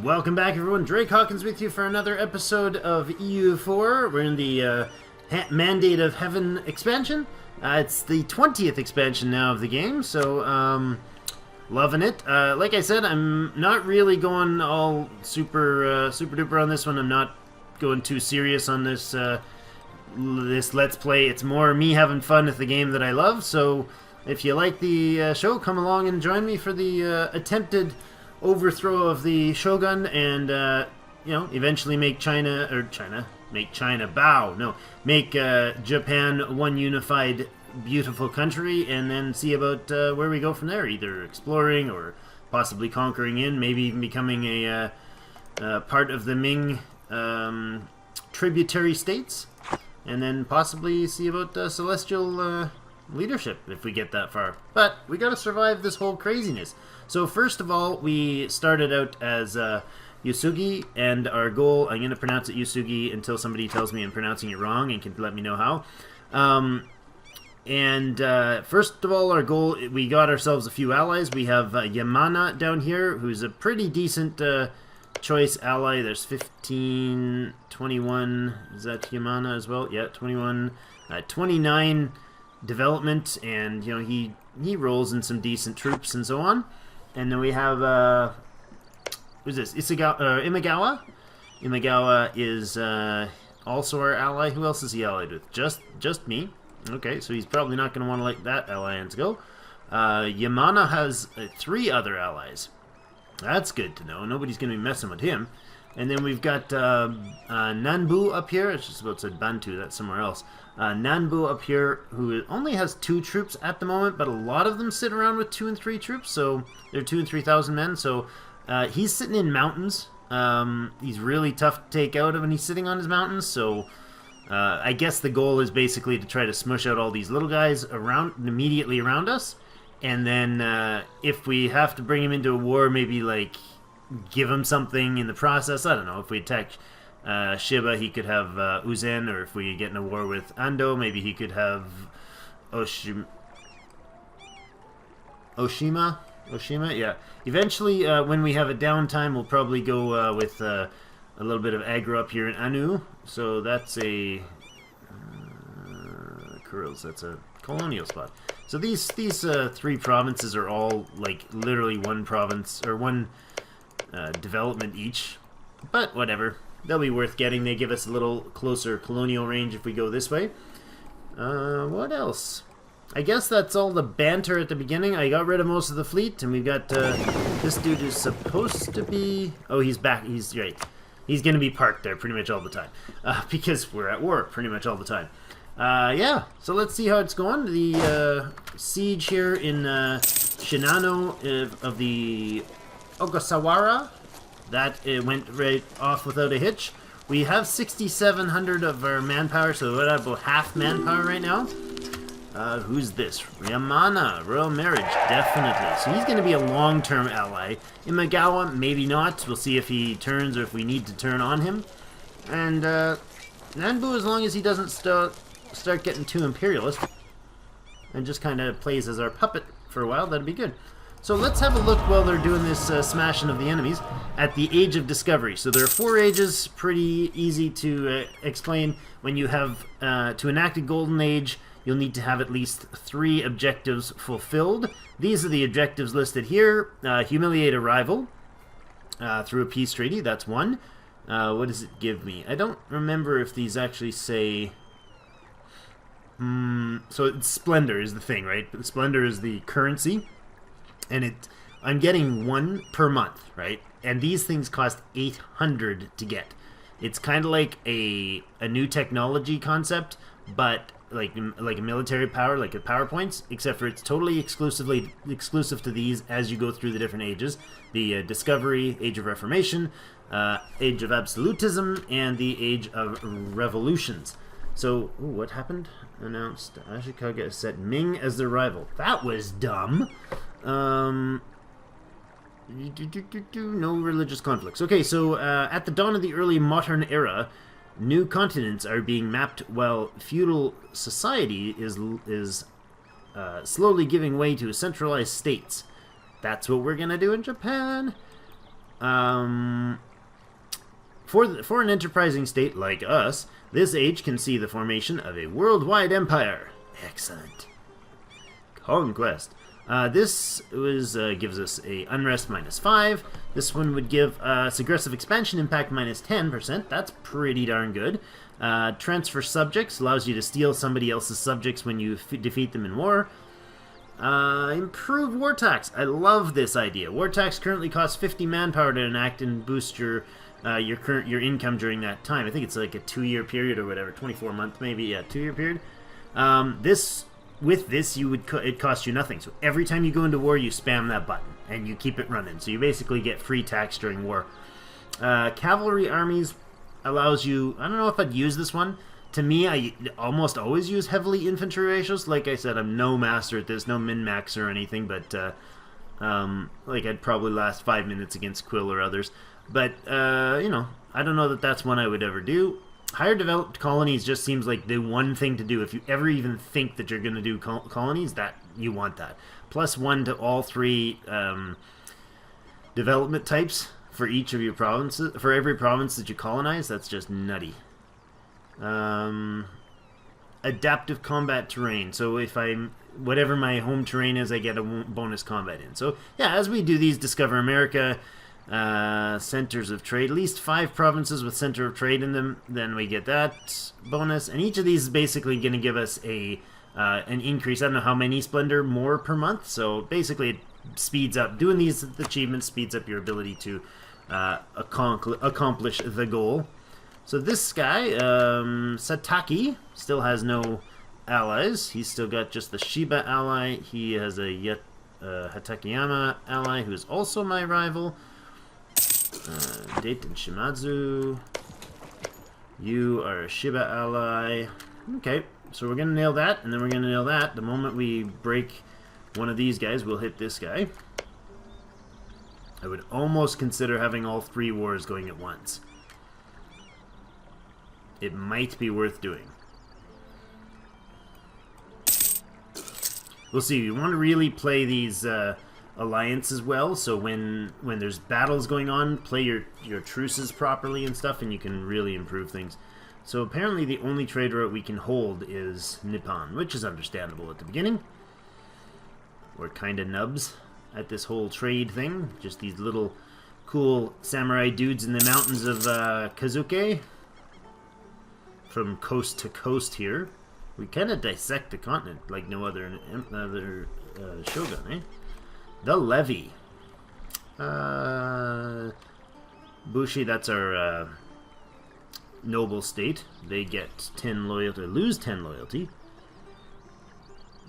Welcome back, everyone. Drake Hawkins with you for another episode of EU4. We're in the Mandate of Heaven expansion. It's the 20th expansion now of the game, so loving it. Like I said, I'm not really going all super duper on this one. I'm not going too serious on this this Let's Play. It's more me having fun with the game that I love. So if you like the show, come along and join me for the attempted overthrow of the shogun and eventually make Japan one unified beautiful country, and then see about where we go from there, either exploring or possibly conquering in, maybe even becoming a part of the Ming tributary states, and then possibly see about celestial leadership if we get that far. But we gotta survive this whole craziness. So first of all, we started out as Uesugi, and our goal, I'm going to pronounce it Uesugi until somebody tells me I'm pronouncing it wrong and can let me know how. First of all, our goal, we got ourselves a few allies. We have Yamana down here, who's a pretty decent choice ally. There's 15, 21, is that Yamana as well? Yeah, 21, 29 development, and he rolls in some decent troops and so on. And then we have who's this? Imagawa. Imagawa is also our ally. Who else is he allied with? Just me. Okay, so he's probably not going to want to let that alliance go. Yamana has 3 other allies. That's good to know. Nobody's going to be messing with him. And then we've got Nanbu up here. It's just about said Bantu. That's somewhere else. Nanbu up here, who only has 2 troops at the moment, but a lot of them sit around with 2 and 3 troops, so they're 2,000 and 3,000 men. So he's sitting in mountains. He's really tough to take out when he's sitting on his mountains. So I guess the goal is basically to try to smush out all these little guys immediately around us, and then if we have to bring him into a war, maybe like give him something in the process. I don't know, if we attack Shiba, he could have Uzen, or if we get in a war with Ando, maybe he could have Oshima, yeah. Eventually, when we have a downtime, we'll probably go with a little bit of aggro up here in Anu. So that's a Kurils, that's a colonial spot. So these 3 provinces are all like literally one province or one development each, but whatever. They'll be worth getting. They give us a little closer colonial range if we go this way. What else? I guess that's all the banter at the beginning. I got rid of most of the fleet, and we've got this dude is supposed to be... Oh, he's back. He's right. He's going to be parked there pretty much all the time because we're at war pretty much all the time. Yeah, so let's see how it's going. The siege here in Shinano of the Ogasawara, that went right off without a hitch. We have 6,700 of our manpower, so we're at about half manpower right now. Who's this? Yamana, Royal Marriage, definitely. So he's going to be a long-term ally. Imagawa, maybe not. We'll see if he turns or if we need to turn on him. And Nanbu, as long as he doesn't start getting too imperialist and just kind of plays as our puppet for a while, that'd be good. So let's have a look while they're doing this smashing of the enemies at the Age of Discovery. So there are 4 ages, pretty easy to explain. When you have to enact a golden age, you'll need to have at least 3 objectives fulfilled. These are the objectives listed here. Humiliate a rival through a peace treaty, that's 1. What does it give me? I don't remember if these actually say... so it's Splendor is the thing, right? Splendor is the currency. And I'm getting 1 per month, right? And these things cost 800 to get. It's kind of like a new technology concept, but like a military power, like a PowerPoints, except for it's totally exclusive to these as you go through the different ages. The Discovery, Age of Reformation, Age of Absolutism, and the Age of Revolutions. So, ooh, what happened? Announced Ashikaga set Ming as their rival. That was dumb. No religious conflicts. Okay, so at the dawn of the early modern era, new continents are being mapped while feudal society is slowly giving way to centralized states. That's what we're gonna do in Japan. For an enterprising state like us, this age can see the formation of a worldwide empire. Excellent. Conquest. This gives us a unrest -5. This one would give us aggressive expansion impact -10%. That's pretty darn good. Transfer subjects allows you to steal somebody else's subjects when you defeat them in war. Improve war tax. I love this idea. War tax currently costs 50 manpower to enact and boost your income during that time. I think it's like a 2-year period or whatever, 24-month maybe, yeah, 2-year period. With this, it costs you nothing. So every time you go into war, you spam that button and you keep it running. So you basically get free tax during war. Cavalry armies allows you. I don't know if I'd use this one. To me, I almost always use heavily infantry ratios. Like I said, I'm no master at this, no min-max or anything, but like I'd probably last 5 minutes against Quill or others. But you know, I don't know that that's one I would ever do. Higher developed colonies just seems like the one thing to do. If you ever even think that you're going to do colonies, that you want that. +1 to all 3 development types for each of your provinces. For every province that you colonize, that's just nutty. Adaptive combat terrain. So if whatever my home terrain is, I get a bonus combat in. So yeah, as we do these, discover America. Centers of trade, at least 5 provinces with center of trade in them, then we get that bonus, and each of these is basically going to give us an increase. I don't know how many splendor more per month, so basically it speeds up. Doing these achievements speeds up your ability to accomplish the goal. So this guy, Sataki, still has no allies. He's still got just the Shiba ally. He has a Hatakeyama ally, who is also my rival. Date and Shimadzu. You are a Shiba ally. Okay, so we're going to nail that, and then we're going to nail that. The moment we break one of these guys, we'll hit this guy. I would almost consider having all 3 wars going at once. It might be worth doing. We'll see. You want to really play these alliances well, so when there's battles going on, play your truces properly and stuff, and you can really improve things. So apparently the only trade route we can hold is Nippon, which is understandable at the beginning. We're kind of nubs at this whole trade thing. Just these little cool samurai dudes in the mountains of Kazuke. From coast to coast here. We kind of dissect the continent like no other shogun, eh? The Levy. Bushi, that's our noble state. They get 10 loyalty, lose 10 loyalty.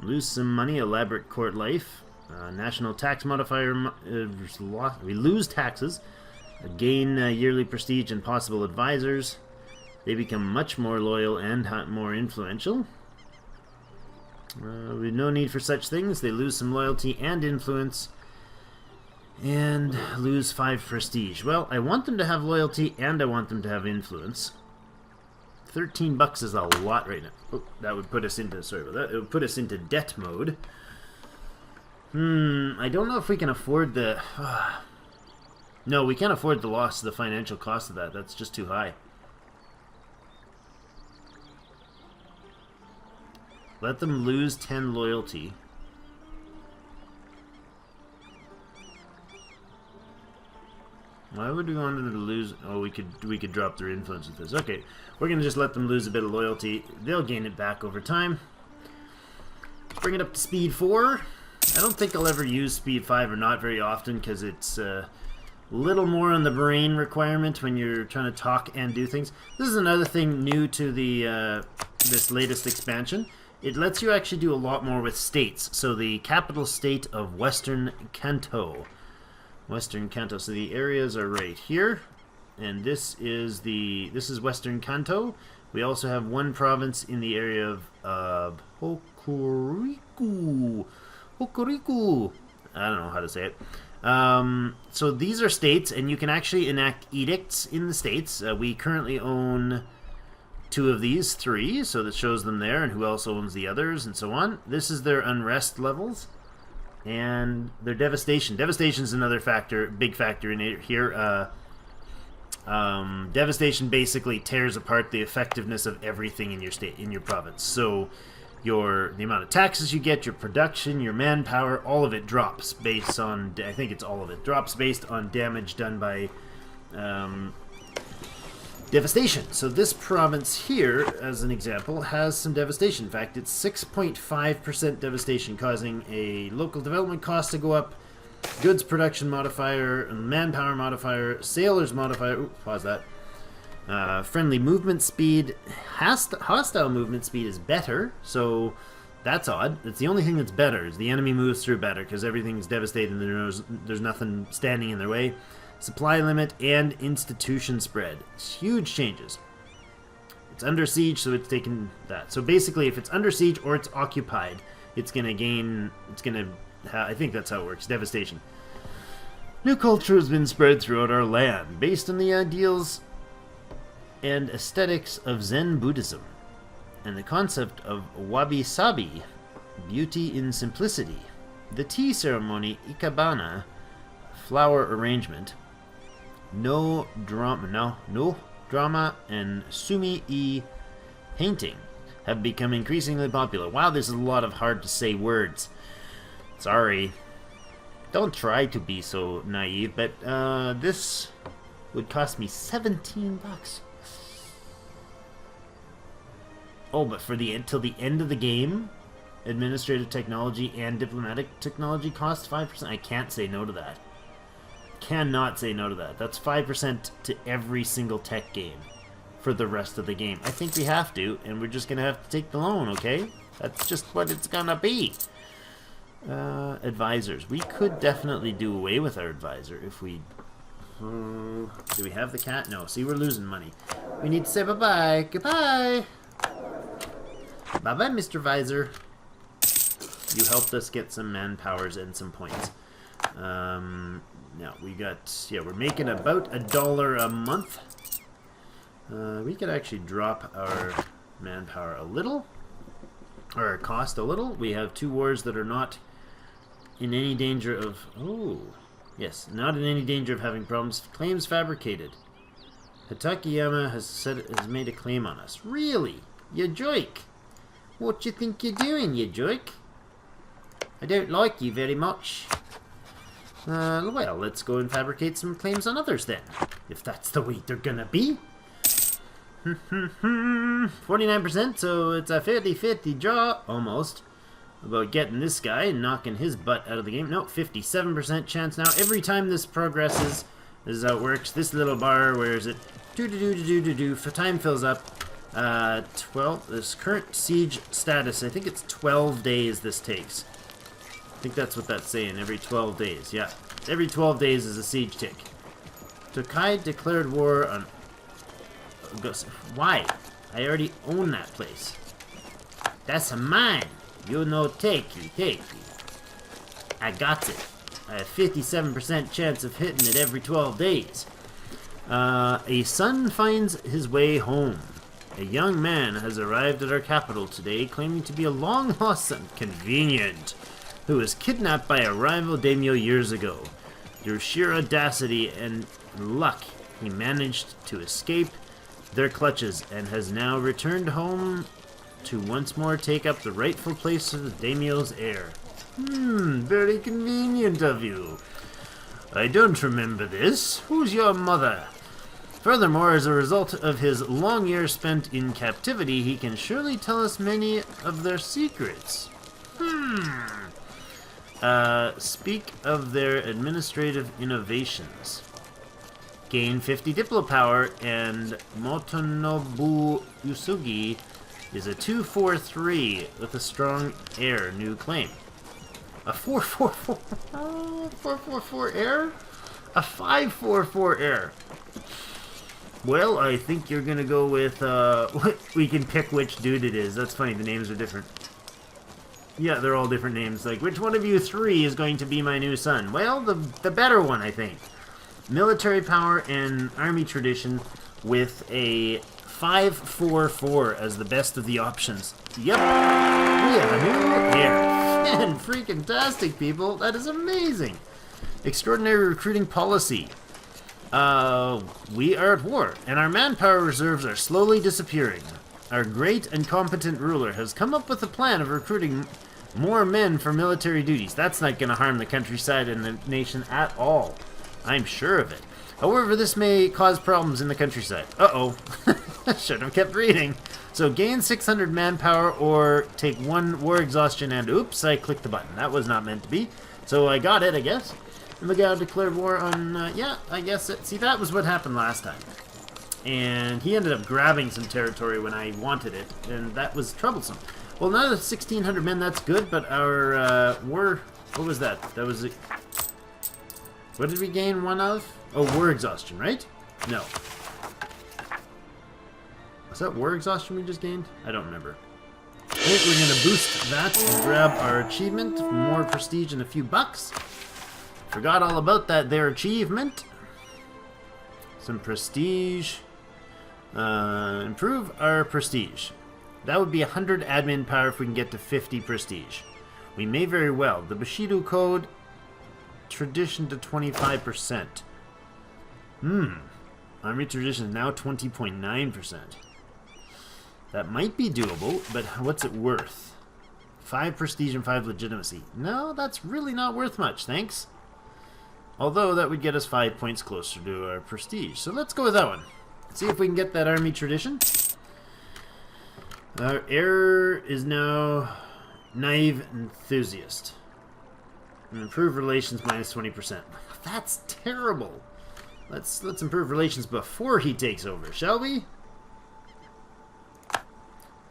Lose some money, elaborate court life. National tax modifier, we lose taxes. Gain yearly prestige and possible advisors. They become much more loyal and more influential. With no need for such things. They lose some loyalty and influence. And lose 5 prestige. Well, I want them to have loyalty and I want them to have influence. $13 is a lot right now. Oh, that would put us into, sorry about that. It would put us into debt mode. I don't know if we can afford the... No, we can't afford the loss, the financial cost of that. That's just too high. Let them lose 10 loyalty. Why would we want them to lose? Oh, we could drop their influence with this. Okay, we're gonna just let them lose a bit of loyalty. They'll gain it back over time. Bring it up to speed 4. I don't think I'll ever use speed 5 or not very often because it's a little more on the brain requirement when you're trying to talk and do things. This is another thing new to the this latest expansion. It lets you actually do a lot more with states. So the capital state of Western Kanto. Western Kanto. So the areas are right here. And this is Western Kanto. We also have one province in the area of Hokuriku. Hokuriku. I don't know how to say it. So these are states, and you can actually enact edicts in the states. We currently own 2 of these, 3, so that shows them there, and who else owns the others, and so on. This is their unrest levels. And their devastation. Devastation is another factor, big factor in it here. Devastation basically tears apart the effectiveness of everything in your state, in your province. So the amount of taxes you get, your production, your manpower, all of it drops based on, I think it's all of it, drops based on damage done by devastation. So this province here, as an example, has some devastation. In fact, it's 6.5% devastation, causing a local development cost to go up, goods production modifier, manpower modifier, sailors modifier, ooh, pause that, friendly movement speed, hostile movement speed is better, so that's odd. It's the only thing that's better, is the enemy moves through better, because everything's devastated and there's nothing standing in their way. Supply limit and institution spread. It's huge changes. It's under siege, so it's taken that. So basically, if it's under siege or it's occupied, it's going to gain, I think that's how it works, devastation. New culture has been spread throughout our land, based on the ideals and aesthetics of Zen Buddhism, and the concept of wabi-sabi, beauty in simplicity. The tea ceremony, ikebana, flower arrangement, no drama, and sumi-e painting have become increasingly popular. Wow, this is a lot of hard-to-say words. Sorry. Don't try to be so naive, but this would cost me 17 bucks. Oh, but for till the end of the game, administrative technology and diplomatic technology cost 5%. I can't say no to that. Cannot say no to that. That's 5% to every single tech game for the rest of the game. I think we have to, and we're just gonna have to take the loan, okay? That's just what it's gonna be. Advisors. We could definitely do away with our advisor if we... do we have the cat? No. See, we're losing money. We need to say bye-bye. Goodbye! Bye-bye, Mr. Visor. You helped us get some manpowers and some points. Now, we got... Yeah, we're making about $1 a month. We could actually drop our manpower a little. Or our cost a little. We have 2 wars that are not in any danger of... Oh, yes, not in any danger of having problems. Claims fabricated. Hatakiyama has made a claim on us. Really? You joke? What you think you're doing, you joke? I don't like you very much. Well, let's go and fabricate some claims on others then, if that's the way they're gonna be. 49%, so it's a 50-50 draw, almost, about getting this guy and knocking his butt out of the game. No, 57% chance now. Every time this progresses, this is how it works. This little bar, where is it? Time fills up. 12, this current siege status, I think it's 12 days this takes. I think that's what that's saying, every 12 days, yeah. Every 12 days is a siege tick. Tokai declared war on... Why? I already own that place. That's mine. You no take. I got it. I have 57% chance of hitting it every 12 days. A son finds his way home. A young man has arrived at our capital today, claiming to be a long-lost son, convenient, who was kidnapped by a rival daimyo years ago. Through sheer audacity and luck, he managed to escape their clutches and has now returned home to once more take up the rightful place of the daimyo's heir. Very convenient of you. I don't remember this. Who's your mother? Furthermore, as a result of his long years spent in captivity, he can surely tell us many of their secrets. Speak of their administrative innovations. Gain 50 Diplo power, and Motonobu Uesugi is a 2-4-3 with a strong heir new claim. A 4-4-4 4-4-4 heir? A 5-4-4 heir. Well, I think you're gonna go with, we can pick which dude it is. That's funny, the names are different. Yeah, they're all different names. Like, which one of you 3 is going to be my new son? Well, the better one, I think. Military power and army tradition with a 5-4-4 as the best of the options. Yep, we have a new heir. Man, freaking tastic, people. That is amazing. Extraordinary recruiting policy. We are at war, and our manpower reserves are slowly disappearing. Our great and competent ruler has come up with a plan of recruiting more men for military duties. That's not going to harm the countryside and the nation at all. I'm sure of it. However, this may cause problems in the countryside. Uh-oh. Should have kept reading. So gain 600 manpower or take 1 war exhaustion and oops, I clicked the button. That was not meant to be. So I got it, I guess. And the guy declared war on, yeah, I guess it. See, that was what happened last time. And he ended up grabbing some territory when I wanted it, and that was troublesome. Well, now that 1,600 men, that's good, but our war... What was that? That was... What did we gain 1 of? Oh, war exhaustion, right? No. Was that war exhaustion we just gained? I don't remember. I think we're going to boost that and grab our achievement. More prestige and a few bucks. Forgot all about that there achievement. Some prestige. Improve our prestige. That would be 100 admin power if we can get to 50 prestige. We may very well. The Bushido code, tradition to 25%. Army tradition is now 20.9%. That might be doable, but what's it worth? 5 prestige and 5 legitimacy. No, that's really not worth much, thanks. Although that would get us 5 points closer to our prestige. So let's go with that one. See if we can get that army tradition. Our error is now naive enthusiast. And improve relations minus 20%. That's terrible. Let's improve relations before he takes over, shall we?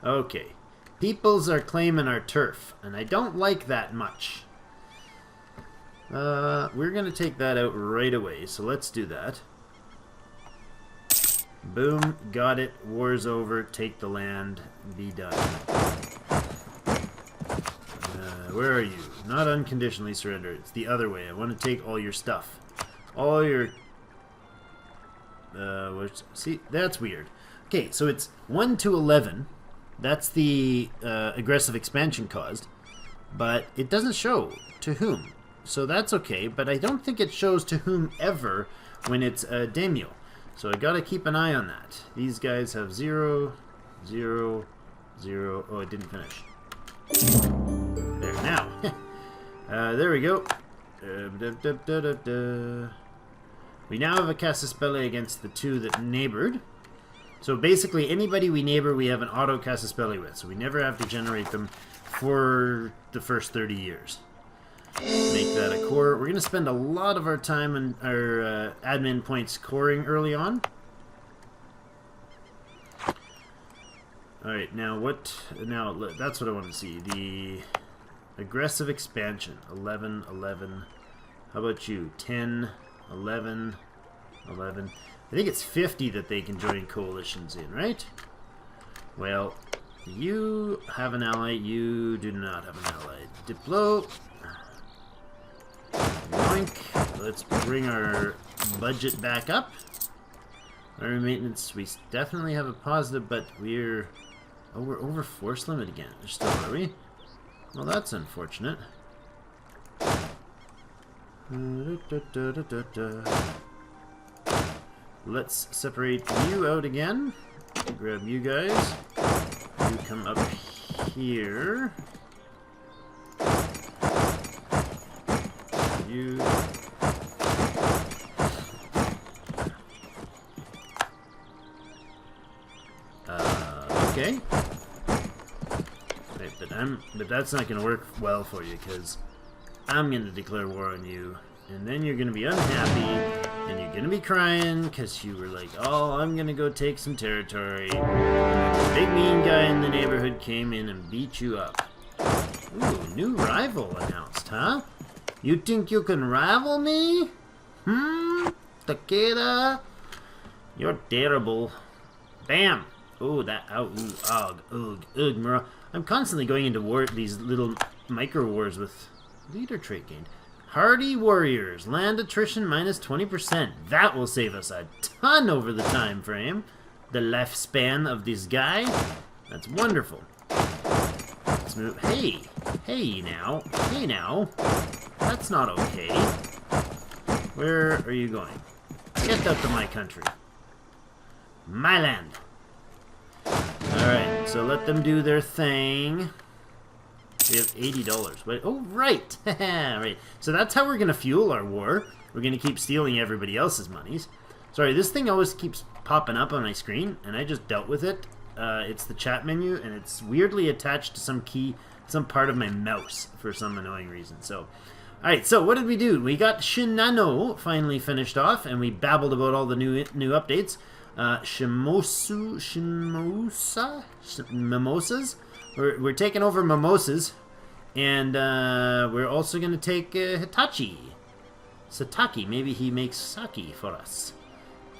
Okay. Peoples are claiming our turf, and I don't like that much. We're going to take that out right away, so let's do that. Boom, got it, war's over, take the land, be done. Where are you? Not unconditionally surrender, it's the other way. I want to take all your stuff. All your... see, that's weird. Okay, so it's 1 to 11. That's the aggressive expansion caused. But it doesn't show to whom. So that's okay, but I don't think it shows to whomever when it's a daimyo. So I gotta keep an eye on that. These guys have 0, 0, 0. Oh, it didn't finish. There, now. There we go. We now have a Casus Belli against the 2 that neighbored. So basically, anybody we neighbor, we have an auto Casus Belli with. So we never have to generate them for the first 30 years. Make that a core. We're going to spend a lot of our time and our admin points coring early on. Alright, now what... Now, that's what I want to see. The aggressive expansion. 11, 11. How about you? 10, 11, 11. I think it's 50 that they can join coalitions in, right? Well, you have an ally. You do not have an ally. Diplo... Yoink. Let's bring our budget back up. Our maintenance, we definitely have a positive, but we're... Oh, we're over force limit again. Still, are we? Well, that's unfortunate. Let's separate you out again. Grab you guys. You come up here. You. Okay. Right, but that's not gonna work well for you, because I'm gonna declare war on you, and then you're gonna be unhappy, and you're gonna be crying because you were like, oh, I'm gonna go take some territory. And the big mean guy in the neighborhood came in and beat you up. Ooh, new rival announced, huh? You think you can rival me? Takeda? You're terrible. Bam! Oh, that, oh, ooh, ugh, Mura. I'm constantly going into war, these little micro wars with leader trait gained. Hardy warriors, land attrition minus 20%. That will save us a ton over the time frame. The lifespan of this guy. That's wonderful. Let's move. Hey, Hey now. Hey now. That's not okay. Where are you going? Get out of my country. My land. Alright, so let them do their thing. We have $80. Wait, oh, right. Right. So that's how we're going to fuel our war. We're going to keep stealing everybody else's monies. Sorry, this thing always keeps popping up on my screen, and I just dealt with it. It's the chat menu, and it's weirdly attached to some key, some part of my mouse for some annoying reason. So, alright, so what did we do? We got Shinano finally finished off, and we babbled about all the new updates. Mimosas? We're taking over mimosas, and we're also going to take Hitachi. Sataki, maybe he makes sake for us.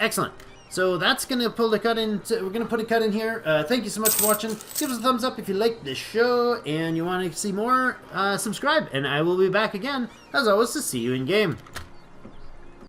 Excellent. So that's going to pull the cut in. We're going to put a cut in here. Thank you so much for watching. Give us a thumbs up if you liked this show and you want to see more. Subscribe, and I will be back again, as always, to see you in game.